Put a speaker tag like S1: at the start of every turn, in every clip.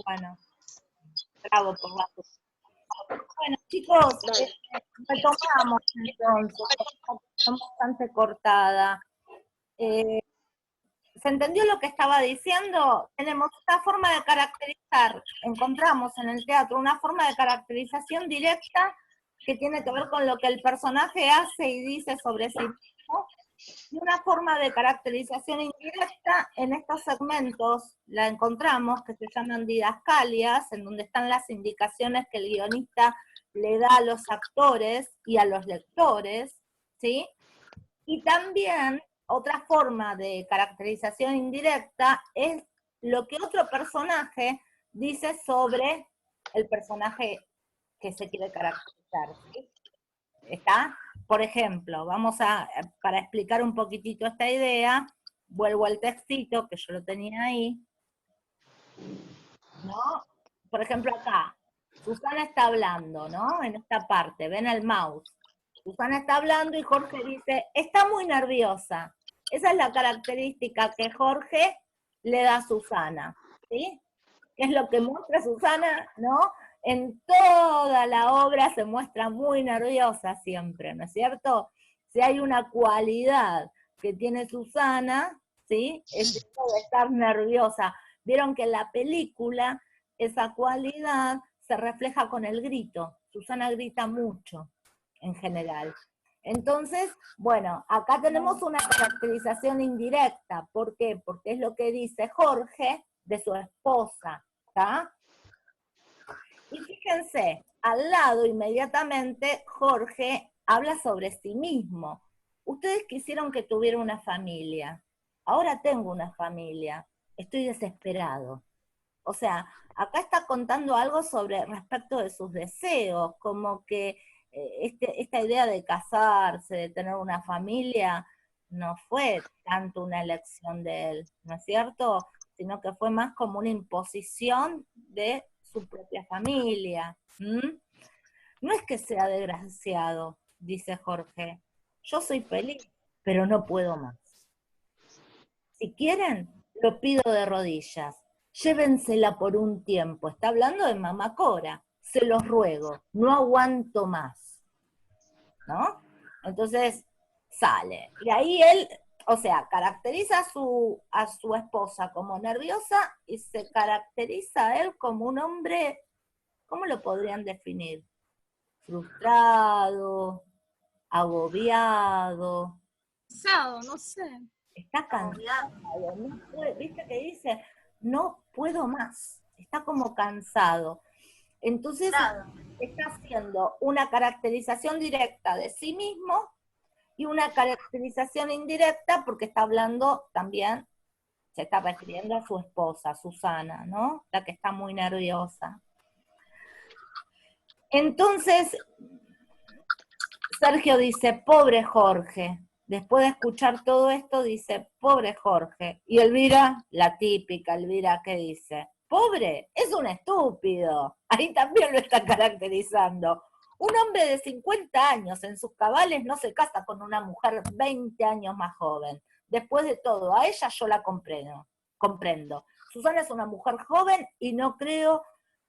S1: Bueno, bravo por la... Bueno, chicos, retomamos entonces, está bastante cortada. ¿Se entendió lo que estaba diciendo? Tenemos una forma de caracterizar, encontramos en el teatro una forma de caracterización directa que tiene que ver con lo que el personaje hace y dice sobre sí mismo, y una forma de caracterización indirecta en estos segmentos la encontramos, que se llaman didascalias, en donde están las indicaciones que el guionista le da a los actores y a los lectores, ¿sí? Y también otra forma de caracterización indirecta es lo que otro personaje dice sobre el personaje que se quiere caracterizar, ¿sí? ¿Está? Por ejemplo, para explicar un poquitito esta idea, vuelvo al textito, que yo lo tenía ahí, ¿no? Por ejemplo, acá, Susana está hablando, ¿no? En esta parte, ven el mouse. Susana está hablando y Jorge dice, está muy nerviosa. Esa es la característica que Jorge le da a Susana, ¿sí? ¿Qué es lo que muestra Susana, no? En toda la obra se muestra muy nerviosa siempre, ¿no es cierto? Si hay una cualidad que tiene Susana, ¿sí? Es esto de estar nerviosa. Vieron que en la película esa cualidad se refleja con el grito. Susana grita mucho, en general. Entonces, bueno, acá tenemos una caracterización indirecta. ¿Por qué? Porque es lo que dice Jorge de su esposa, ¿está? Y fíjense, al lado inmediatamente Jorge habla sobre sí mismo. Ustedes quisieron que tuviera una familia. Ahora tengo una familia. Estoy desesperado. O sea, acá está contando algo sobre respecto de sus deseos, como que esta idea de casarse, de tener una familia, no fue tanto una elección de él, ¿no es cierto? Sino que fue más como una imposición de su propia familia. ¿Mm? No es que sea desgraciado, dice Jorge. Yo soy feliz, pero no puedo más. Si quieren, lo pido de rodillas. Llévensela por un tiempo. Está hablando de Mamá Cora. Se los ruego, no aguanto más. ¿No? Entonces sale. Y ahí él, o sea, caracteriza a su esposa como nerviosa y se caracteriza a él como un hombre, ¿cómo lo podrían definir? Frustrado, agobiado.
S2: Cansado, no sé.
S1: Está cansado, no puede, viste que dice, no puedo más, está como cansado. Entonces está haciendo una caracterización directa de sí mismo y una caracterización indirecta porque está hablando también, se está refiriendo a su esposa, Susana, ¿no? La que está muy nerviosa. Entonces, Sergio dice, pobre Jorge. Después de escuchar todo esto, dice, pobre Jorge. Y Elvira, la típica Elvira, que dice, pobre, es un estúpido. Ahí también lo está caracterizando. Un hombre de 50 años en sus cabales no se casa con una mujer 20 años más joven. Después de todo, a ella yo la comprendo. Susana es una mujer joven y no creo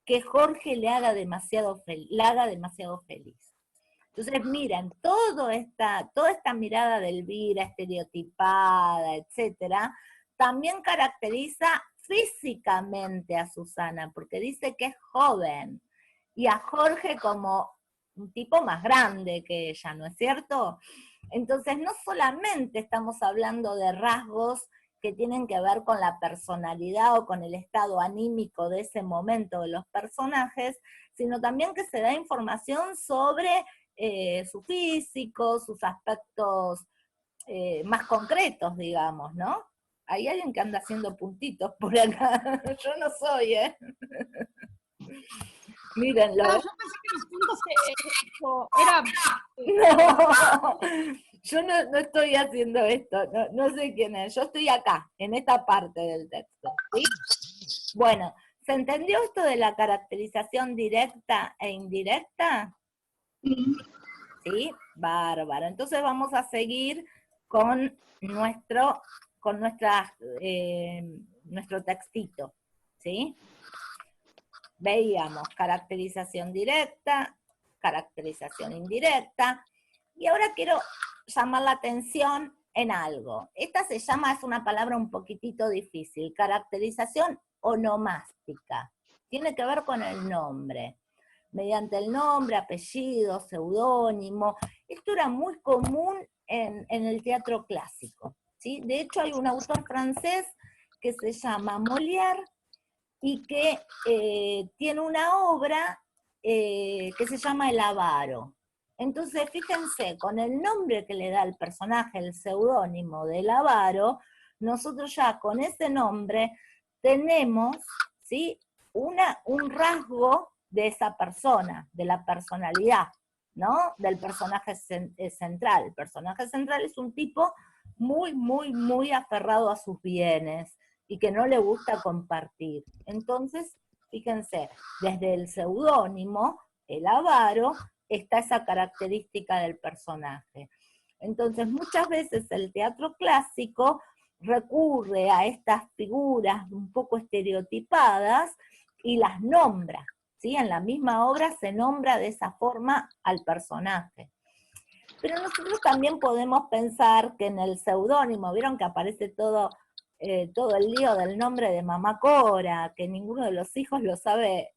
S1: que Jorge le haga demasiado feliz. Entonces, miren, toda esta mirada de Elvira estereotipada, etcétera, también caracteriza físicamente a Susana, porque dice que es joven, y a Jorge como un tipo más grande que ella, ¿no es cierto? Entonces, no solamente estamos hablando de rasgos que tienen que ver con la personalidad o con el estado anímico de ese momento de los personajes, sino también que se da información sobre su físico, sus aspectos más concretos, digamos, ¿no? Hay alguien que anda haciendo puntitos por acá. Yo no soy, ¿eh? Mírenlo.
S2: Claro, yo pensé que los puntos era...
S1: No, yo no estoy haciendo esto, no sé quién es. Yo estoy acá, en esta parte del texto. ¿Sí? Bueno, ¿se entendió esto de la caracterización directa e indirecta? ¿Sí? Bárbaro. Entonces vamos a seguir con con nuestro textito, ¿sí? Veíamos caracterización directa, caracterización indirecta, y ahora quiero llamar la atención en algo. Esta se llama, es una palabra un poquitito difícil, caracterización onomástica. Tiene que ver con el nombre. Mediante el nombre, apellido, seudónimo. Esto era muy común en el teatro clásico, ¿sí? De hecho, hay un autor francés que se llama Molière y que tiene una obra que se llama El avaro. Entonces, fíjense, con el nombre que le da el personaje, el seudónimo del avaro, nosotros ya con ese nombre tenemos, ¿sí?, un rasgo de esa persona, de la personalidad, ¿no?, del personaje central. El personaje central es un tipo muy, muy, muy aferrado a sus bienes y que no le gusta compartir. Entonces, fíjense, desde el seudónimo, el avaro, está esa característica del personaje. Entonces, muchas veces el teatro clásico recurre a estas figuras un poco estereotipadas y las nombra, ¿sí? En la misma obra se nombra de esa forma al personaje. Pero nosotros también podemos pensar que en el seudónimo, vieron que aparece todo el lío del nombre de Mamá Cora, que ninguno de los hijos lo sabe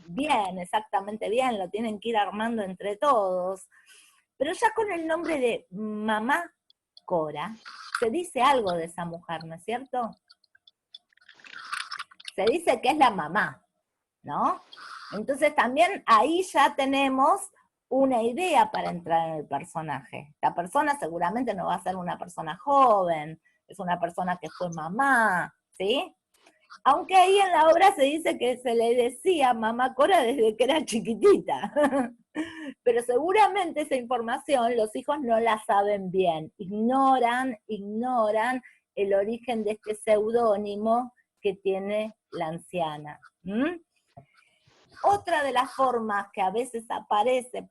S1: bien, exactamente bien, lo tienen que ir armando entre todos. Pero ya con el nombre de Mamá Cora, se dice algo de esa mujer, ¿no es cierto? Se dice que es la mamá, ¿no? Entonces también ahí ya tenemos una idea para entrar en el personaje. La persona seguramente no va a ser una persona joven, es una persona que fue mamá, ¿sí? Aunque ahí en la obra se dice que se le decía Mamá Cora desde que era chiquitita. Pero seguramente esa información los hijos no la saben bien, ignoran el origen de este seudónimo que tiene la anciana. Otra de las formas que a veces aparece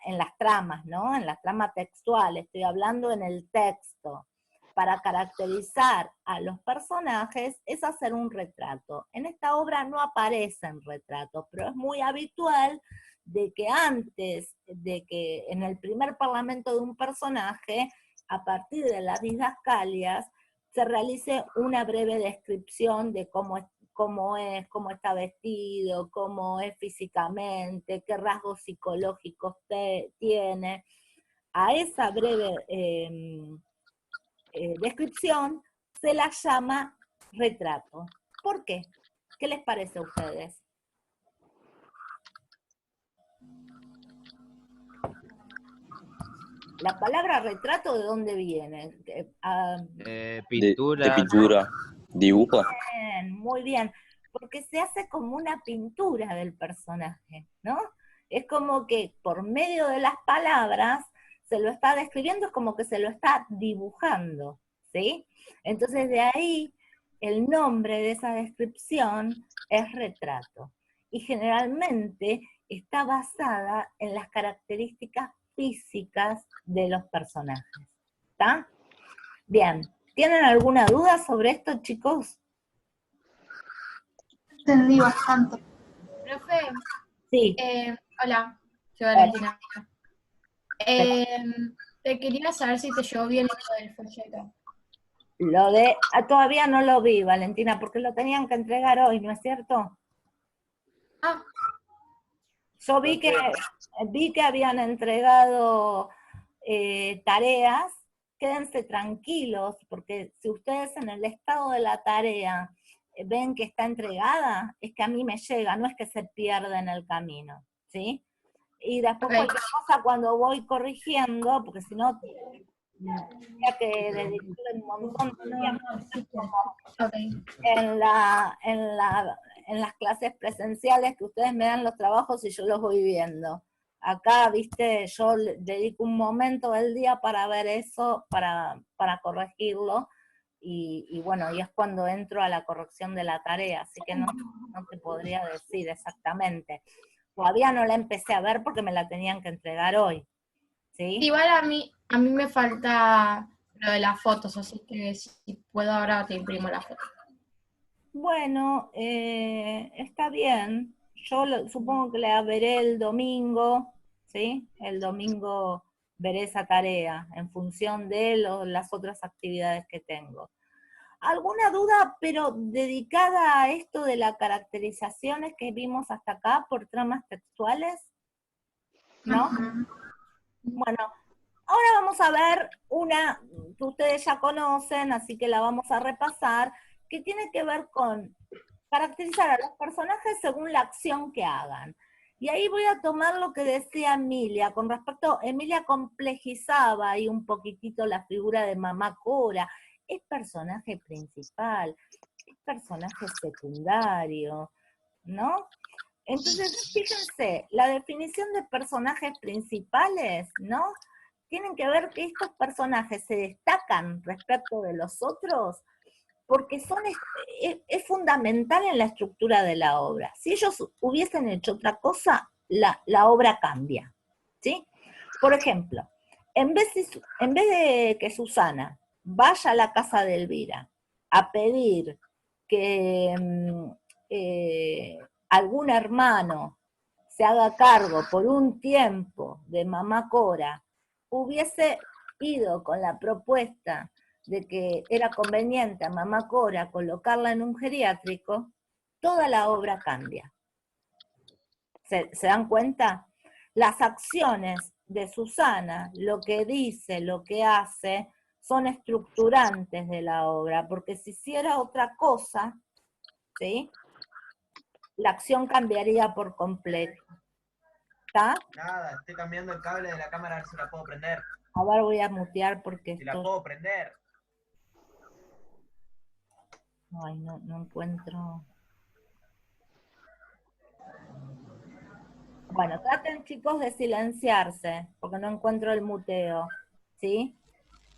S1: en las tramas, ¿no? En las tramas textuales, estoy hablando en el texto, para caracterizar a los personajes, es hacer un retrato. En esta obra no aparecen retratos, pero es muy habitual de que antes de que en el primer parlamento de un personaje, a partir de las didascalias, se realice una breve descripción de cómo está vestido, cómo es físicamente, qué rasgos psicológicos tiene. A esa breve descripción se la llama retrato. ¿Por qué? ¿Qué les parece a ustedes? La palabra retrato, ¿de dónde viene?
S3: De pintura, dibujo.
S1: Bien, muy bien, porque se hace como una pintura del personaje, ¿no? Es como que por medio de las palabras se lo está describiendo, es como que se lo está dibujando, ¿sí? Entonces de ahí el nombre de esa descripción es retrato. Y generalmente está basada en las características físicas de los personajes. ¿Está? Bien. ¿Tienen alguna duda sobre esto, chicos?
S4: Entendí bastante.
S2: Profe,
S1: Sí.
S2: hola, soy Valentina. Te quería saber si te llegó bien lo del folleto.
S1: Todavía no lo vi, Valentina, porque lo tenían que entregar hoy, ¿no es cierto?
S2: Ah,
S1: Yo vi que habían entregado tareas. Quédense tranquilos, porque si ustedes en el estado de la tarea ven que está entregada, es que a mí me llega, no es que se pierde en el camino, ¿sí? Y después cualquier cosa cuando voy corrigiendo, porque si no, tendría que dedicarle un montón de tiempo en las clases presenciales que ustedes me dan los trabajos y yo los voy viendo. Acá, viste, yo dedico un momento del día para ver eso, para corregirlo, y bueno, y es cuando entro a la corrección de la tarea, así que no te podría decir exactamente. Todavía no la empecé a ver porque me la tenían que entregar hoy, ¿sí?
S2: igual a mí me falta lo de las fotos, así que si puedo ahora te imprimo la foto.
S1: Bueno, está bien. Yo supongo que la veré el domingo, ¿sí? El domingo veré esa tarea en función de las otras actividades que tengo. ¿Alguna duda, pero dedicada a esto de las caracterizaciones que vimos hasta acá por tramas textuales? ¿No? Bueno, ahora vamos a ver una que ustedes ya conocen, así que la vamos a repasar, que tiene que ver con caracterizar a los personajes según la acción que hagan. Y ahí voy a tomar lo que decía Emilia, con respecto, Emilia complejizaba ahí un poquitito la figura de Mamá Cora. Es personaje principal, es personaje secundario, ¿no? Entonces, fíjense, la definición de personajes principales, ¿no? Tienen que ver que estos personajes se destacan respecto de los otros porque es fundamental en la estructura de la obra. Si ellos hubiesen hecho otra cosa, la obra cambia, ¿sí? Por ejemplo, en vez de que Susana vaya a la casa de Elvira a pedir que algún hermano se haga cargo por un tiempo de Mamá Cora, hubiese ido con la propuesta de que era conveniente a Mamá Cora colocarla en un geriátrico, toda la obra cambia. ¿Se dan cuenta? Las acciones de Susana, lo que dice, lo que hace, son estructurantes de la obra, porque si hiciera otra cosa, ¿sí? La acción cambiaría por completo. ¿Está?
S4: Nada, estoy cambiando el cable de la cámara a ver si la puedo prender.
S1: A ver, voy a mutear porque
S4: Si la
S1: esto...
S4: puedo prender.
S1: Ay, no encuentro... Bueno, traten, chicos, de silenciarse, porque no encuentro el muteo, ¿sí?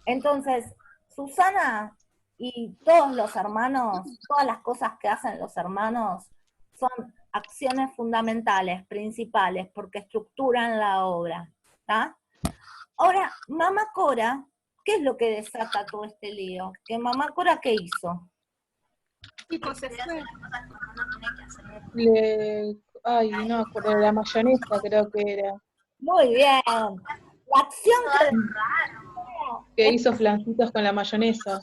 S1: Entonces, Susana y todos los hermanos, todas las cosas que hacen los hermanos, son acciones fundamentales, principales, porque estructuran la obra, ¿está? Ahora, Mamá Cora, ¿qué es lo que desata todo este lío? ¿Que Mamá Cora qué hizo?
S2: Chicos, se fue.
S5: Ay, no me acuerdo, la mayonesa creo que era.
S1: Muy bien. La acción
S5: Que hizo flancitos con la mayonesa.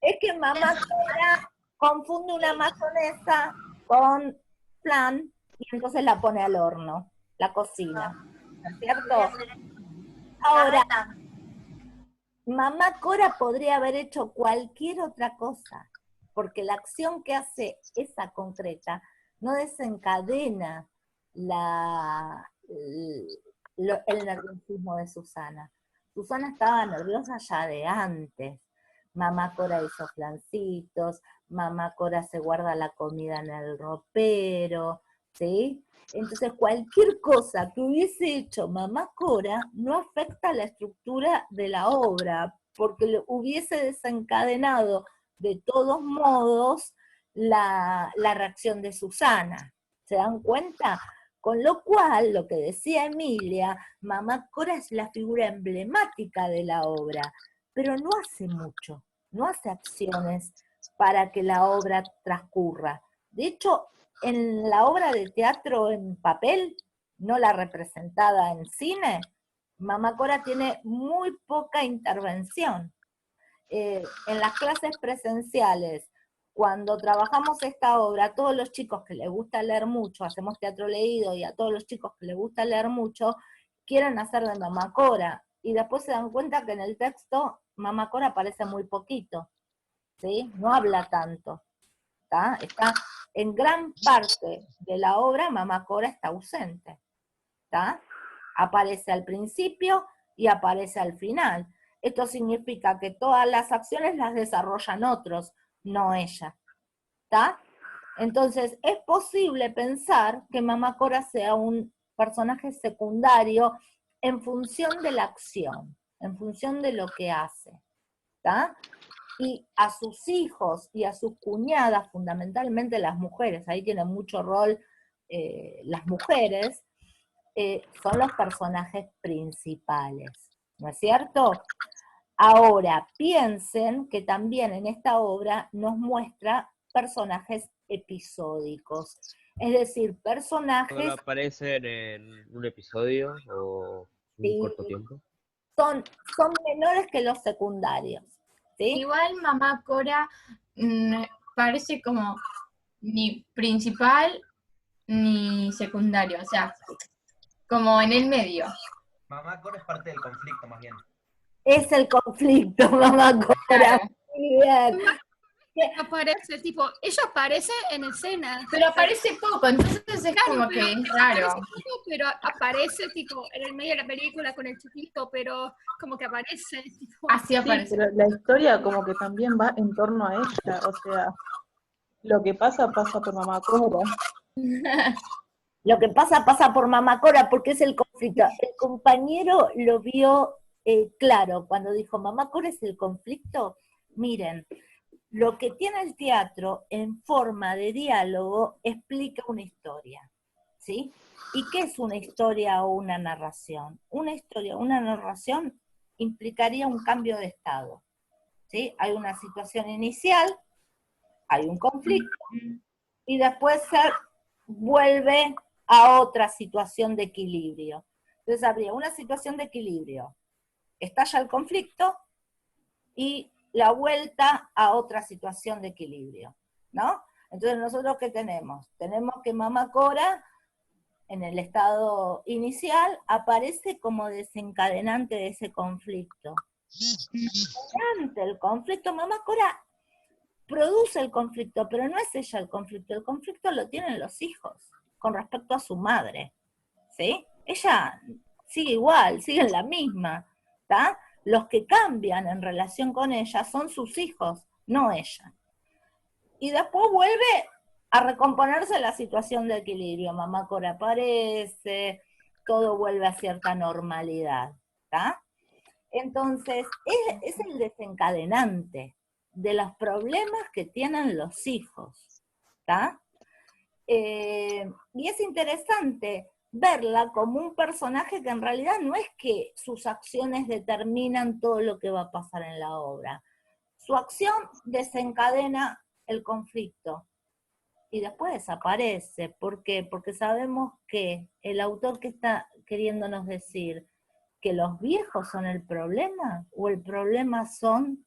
S1: es que Mamá Cora confunde una mayonesa con flan y entonces la pone al horno, la cocina, ¿no es cierto? Ahora, Mamá Cora podría haber hecho cualquier otra cosa, porque la acción que hace esa concreta no desencadena el nerviosismo de Susana. Susana estaba nerviosa ya de antes. Mamá Cora hizo flancitos, Mamá Cora se guarda la comida en el ropero, ¿sí? Entonces cualquier cosa que hubiese hecho Mamá Cora no afecta la estructura de la obra, porque hubiese desencadenado de todos modos la reacción de Susana. ¿Se dan cuenta? Con lo cual, lo que decía Emilia, Mamá Cora es la figura emblemática de la obra, pero no hace mucho, no hace acciones para que la obra transcurra. De hecho, en la obra de teatro en papel, no la representada en cine, Mamá Cora tiene muy poca intervención. En las clases presenciales, cuando trabajamos esta obra, a todos los chicos que les gusta leer mucho, hacemos teatro leído, y a todos los chicos que les gusta leer mucho, quieren hacer de Mamá Cora, y después se dan cuenta que en el texto Mamá Cora aparece muy poquito, ¿sí? No habla tanto, está en gran parte de la obra, Mamá Cora está ausente, ¿está? Aparece al principio y aparece al final. Esto significa que todas las acciones las desarrollan otros, no ella, ¿está? Entonces, es posible pensar que Mamá Cora sea un personaje secundario en función de la acción, en función de lo que hace, ¿está? Y a sus hijos y a sus cuñadas, fundamentalmente las mujeres, ahí tienen mucho rol las mujeres, son los personajes principales, ¿no es cierto? Ahora, piensen que también en esta obra nos muestra personajes episódicos. Es decir, personajes
S6: ¿Solo aparecen en un episodio o un
S1: Sí.
S6: corto tiempo?
S1: son menores que los secundarios, ¿sí?
S2: Igual Mamá Cora parece como ni principal ni secundario, o sea, como en el medio.
S4: Mamá Cora es parte del conflicto, más bien.
S1: Es el conflicto, mamá Cora.
S2: Claro.
S1: Muy bien.
S7: Aparece, tipo, ella aparece en escena.
S2: Pero aparece poco, entonces es como que es raro.
S7: Aparece poco, pero aparece, tipo, en el medio de la película con el chiquito, pero como que aparece, tipo.
S2: Así
S5: Sí,
S2: aparece.
S5: pero la historia como que también va en torno a ella, o sea, lo que pasa por Mamá Cora.
S1: Lo que pasa por mamá Cora, porque es el conflicto. El compañero lo vio claro cuando dijo, mamá Cora es el conflicto. Miren, lo que tiene el teatro en forma de diálogo explica una historia, ¿sí? ¿Y qué es una historia o una narración? Una historia o una narración implicaría un cambio de estado, ¿sí? Hay una situación inicial, hay un conflicto, y después se vuelve a otra situación de equilibrio. Entonces habría una situación de equilibrio, estalla el conflicto y la vuelta a otra situación de equilibrio, ¿no? Entonces nosotros ¿qué tenemos? Tenemos que mamá Cora, en el estado inicial, aparece como desencadenante de ese conflicto. Durante el conflicto, mamá Cora produce el conflicto, pero no es ella el conflicto lo tienen los hijos con respecto a su madre, ¿sí? Ella sigue igual, sigue en la misma, ¿está? Los que cambian en relación con ella son sus hijos, no ella. Y después vuelve a recomponerse la situación de equilibrio, mamá Cora aparece, todo vuelve a cierta normalidad, ¿está? Entonces, es el desencadenante de los problemas que tienen los hijos, ¿está? Y es interesante verla como un personaje que en realidad no es que sus acciones determinan todo lo que va a pasar en la obra. Su acción desencadena el conflicto y después desaparece. ¿Por qué? Porque sabemos que el autor que está queriéndonos decir que los viejos son el problema o el problema son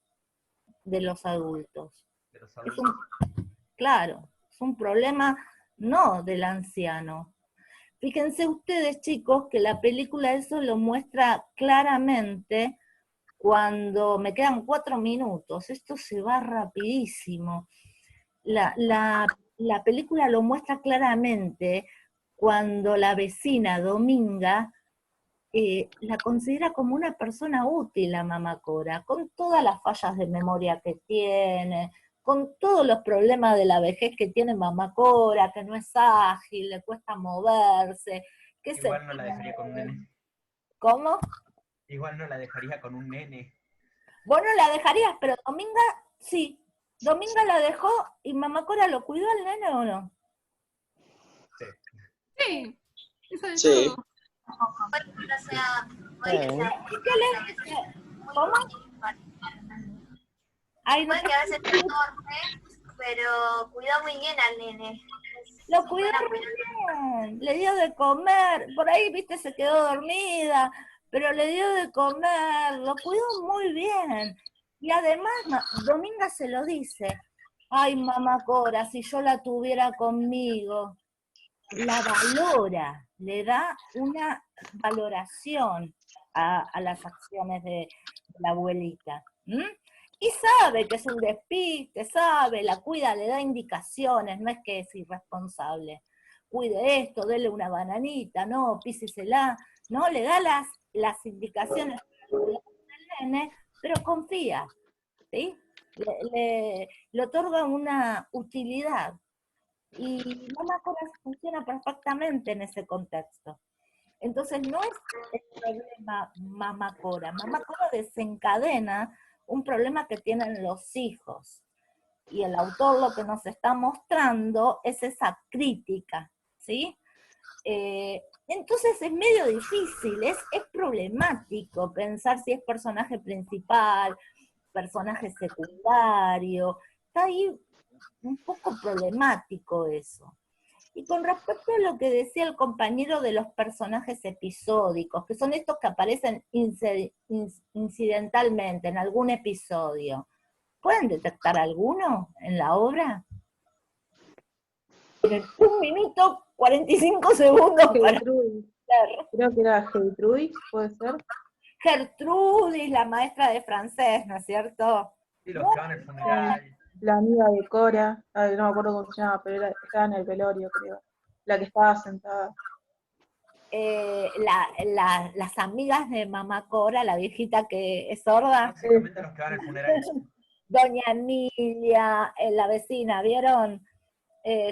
S1: de los adultos.
S4: De los
S1: Es
S4: adultos.
S1: claro, es un problema no del anciano. Fíjense ustedes, chicos, que la película eso lo muestra claramente cuando me quedan 4 minutos. Esto se va rapidísimo. La película lo muestra claramente cuando la vecina Dominga la considera como una persona útil a mamá Cora, con todas las fallas de memoria que tiene, con todos los problemas de la vejez que tiene mamá Cora, que no es ágil, le cuesta moverse, que
S4: Igual no la dejaría con un nene.
S1: ¿Cómo?
S4: Igual no la dejaría con un nene.
S1: Vos no la dejarías, pero Dominga, sí. Dominga la dejó y mamá Cora lo cuidó al nene o no.
S7: Sí, eso de
S3: Sí.
S7: todo.
S8: O sea,
S1: ¿Y qué le dice? ¿Cómo? Ay, no,
S8: puede que a veces se torpe, pero cuidó muy bien al nene.
S1: lo cuidó muy bien, le dio de comer, por ahí, viste, se quedó dormida, pero le dio de comer, lo cuidó muy bien. Y además, Dominga se lo dice, ay, mamá Cora, si yo la tuviera conmigo, la valora, le da una valoración a las acciones de la abuelita. ¿M? Y sabe que es un despiste, sabe, la cuida, le da indicaciones, no es que es irresponsable. Cuide esto, dele una bananita, no, písesela, no, le da las indicaciones del nene, pero confía, ¿sí? Le otorga una utilidad. Y Mamá Cora funciona perfectamente en ese contexto. Entonces no es el problema Mamá Cora. Mamá Cora desencadena un problema que tienen los hijos. Y el autor lo que nos está mostrando es esa crítica, ¿sí? Entonces es medio difícil, es problemático pensar si es personaje principal, personaje secundario. Está ahí un poco problemático eso. Y con respecto a lo que decía el compañero de los personajes episódicos, que son estos que aparecen incidentalmente en algún episodio, ¿pueden detectar alguno en la obra? Tienen 1 minuto 45 segundos para
S5: Gertrudis,
S1: ver.
S5: creo que era Gertrudis, puede ser.
S1: Gertrudis, la maestra de francés, ¿no es cierto?
S4: Sí, los que van al funeral.
S5: La amiga de Cora, ay, no me acuerdo cómo se llama, pero estaba en el velorio, creo. La que estaba sentada.
S1: Las amigas de mamá Cora, la viejita que es sorda,
S4: Básicamente los que van al funeral.
S1: doña Emilia, la vecina, ¿vieron?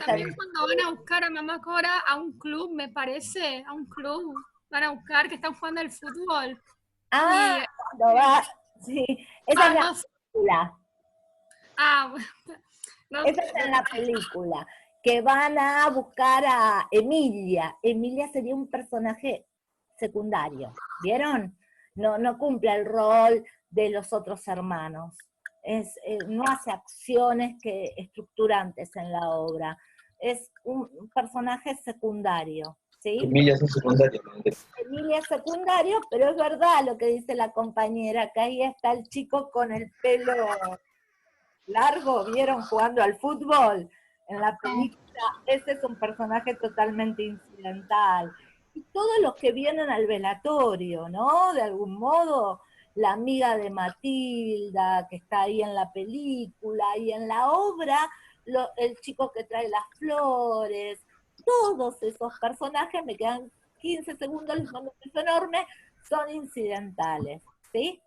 S7: También cuando van a buscar a mamá Cora a un club, me parece, a un club, van a buscar que están jugando al fútbol.
S1: Ah,
S7: Y-
S1: cuando va, sí, esa es la
S7: no sé.
S1: película,
S7: Bueno, no
S1: esa
S7: sé.
S1: es en la película, que van a buscar a Emilia. Emilia sería un personaje secundario, ¿vieron? No cumple el rol de los otros hermanos. No hace acciones estructurantes en la obra. Es un personaje secundario, ¿sí?
S3: Emilia es un secundario.
S1: Emilia es secundario, pero es verdad lo que dice la compañera, que ahí está el chico con el pelo largo, ¿vieron? Jugando al fútbol en la película. Ese es un personaje totalmente incidental. Y todos los que vienen al velatorio, ¿no? De algún modo, la amiga de Matilda, que está ahí en la película, y en la obra, el chico que trae las flores, todos esos personajes, me quedan 15 segundos, les mando un beso enorme, son incidentales, ¿sí?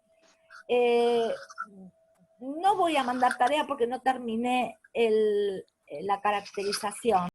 S1: No voy a mandar tarea porque no terminé la caracterización.